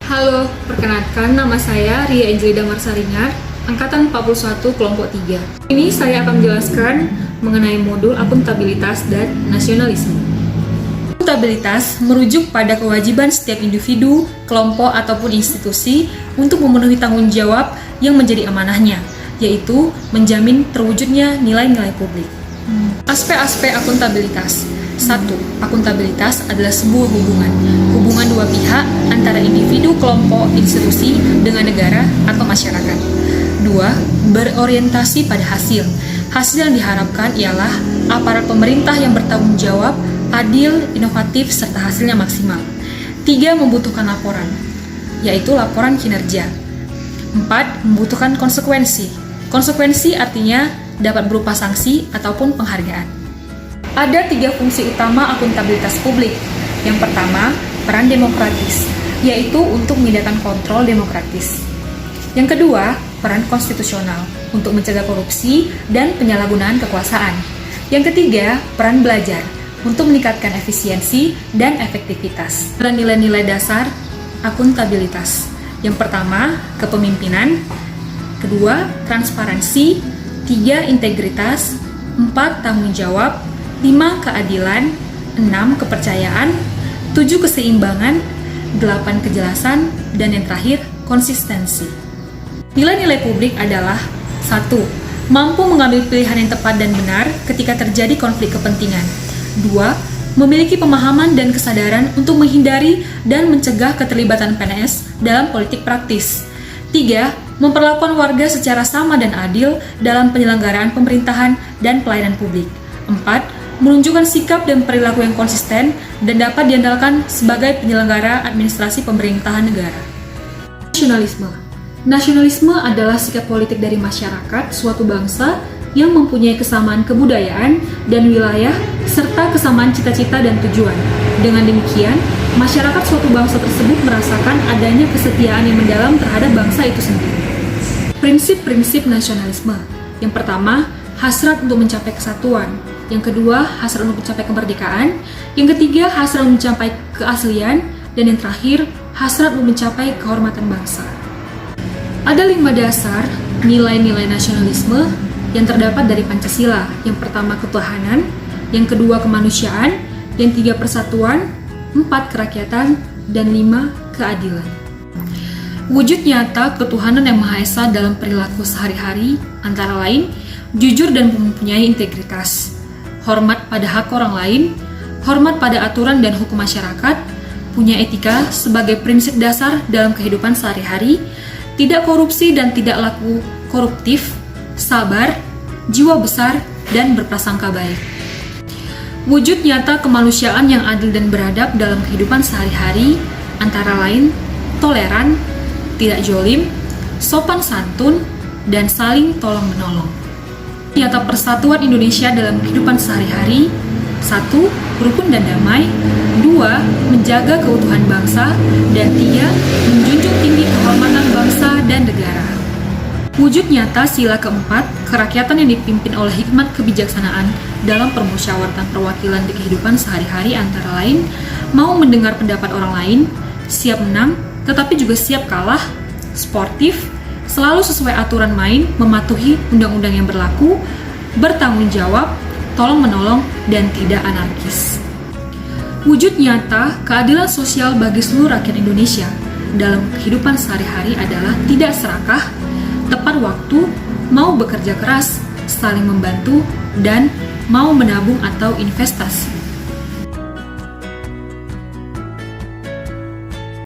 Halo, perkenalkan nama saya Ria Angelida Marsaringar, Angkatan 41 Kelompok 3. Ini saya akan menjelaskan mengenai modul akuntabilitas dan nasionalisme. Akuntabilitas merujuk pada kewajiban setiap individu, kelompok, ataupun institusi untuk memenuhi tanggung jawab yang menjadi amanahnya, yaitu menjamin terwujudnya nilai-nilai publik. Aspek-aspek akuntabilitas. 1. Akuntabilitas adalah sebuah hubungan dua pihak antara individu, kelompok, institusi dengan negara atau masyarakat. 2. Berorientasi pada hasil. Hasil yang diharapkan ialah aparat pemerintah yang bertanggung jawab, adil, inovatif, serta hasilnya maksimal. 3. Membutuhkan laporan, yaitu laporan kinerja. 4. Membutuhkan konsekuensi. Konsekuensi artinya dapat berupa sanksi ataupun penghargaan. Ada 3 fungsi utama akuntabilitas publik. Yang pertama, peran demokratis, yaitu untuk memindahkan kontrol demokratis. Yang kedua, peran konstitusional, untuk mencegah korupsi dan penyalahgunaan kekuasaan. Yang ketiga, peran belajar, untuk meningkatkan efisiensi dan efektivitas. Dan nilai-nilai dasar akuntabilitas. Yang pertama, kepemimpinan. Kedua, transparansi. 3, integritas. 4, tanggung jawab. 5. Keadilan. 6. Kepercayaan. 7. Keseimbangan. 8. Kejelasan. Dan yang terakhir, konsistensi. Nilai-nilai publik adalah 1. Mampu mengambil pilihan yang tepat dan benar ketika terjadi konflik kepentingan. 2. Memiliki pemahaman dan kesadaran untuk menghindari dan mencegah keterlibatan PNS dalam politik praktis. 3. Memperlakukan warga secara sama dan adil dalam penyelenggaraan pemerintahan dan pelayanan publik. 4. Menunjukkan sikap dan perilaku yang konsisten dan dapat diandalkan sebagai penyelenggara administrasi pemerintahan negara. Nasionalisme. Nasionalisme adalah sikap politik dari masyarakat suatu bangsa yang mempunyai kesamaan kebudayaan dan wilayah serta kesamaan cita-cita dan tujuan. Dengan demikian, masyarakat suatu bangsa tersebut merasakan adanya kesetiaan yang mendalam terhadap bangsa itu sendiri. Prinsip-prinsip nasionalisme. Yang pertama, hasrat untuk mencapai kesatuan. Yang kedua, hasrat untuk mencapai kemerdekaan. Yang ketiga, hasrat untuk mencapai keaslian. Dan yang terakhir, hasrat untuk mencapai kehormatan bangsa. Ada 5 dasar nilai-nilai nasionalisme yang terdapat dari Pancasila. Yang pertama, ketuhanan. Yang kedua, kemanusiaan. Yang 3, persatuan. 4, kerakyatan. Dan 5, keadilan. Wujud nyata ketuhanan yang Maha Esa dalam perilaku sehari-hari antara lain jujur dan mempunyai integritas, hormat pada hak orang lain, hormat pada aturan dan hukum masyarakat, punya etika sebagai prinsip dasar dalam kehidupan sehari-hari, tidak korupsi dan tidak laku koruptif, sabar, jiwa besar, dan berprasangka baik. Wujud nyata kemanusiaan yang adil dan beradab dalam kehidupan sehari-hari antara lain toleran, tidak jolim, sopan santun, dan saling tolong-menolong. Nyata persatuan Indonesia dalam kehidupan sehari-hari. 1. Rukun dan damai. 2. Menjaga keutuhan bangsa. Dan 3. Menjunjung tinggi kehormatan bangsa dan negara. Wujud nyata sila keempat, kerakyatan yang dipimpin oleh hikmat kebijaksanaan dalam permusyawaratan perwakilan di kehidupan sehari-hari antara lain mau mendengar pendapat orang lain, siap menang, tetapi juga siap kalah, sportif, selalu sesuai aturan main, mematuhi undang-undang yang berlaku, bertanggung jawab, tolong-menolong, dan tidak anarkis. Wujud nyata keadilan sosial bagi seluruh rakyat Indonesia dalam kehidupan sehari-hari adalah tidak serakah, tepat waktu, mau bekerja keras, saling membantu, dan mau menabung atau investasi.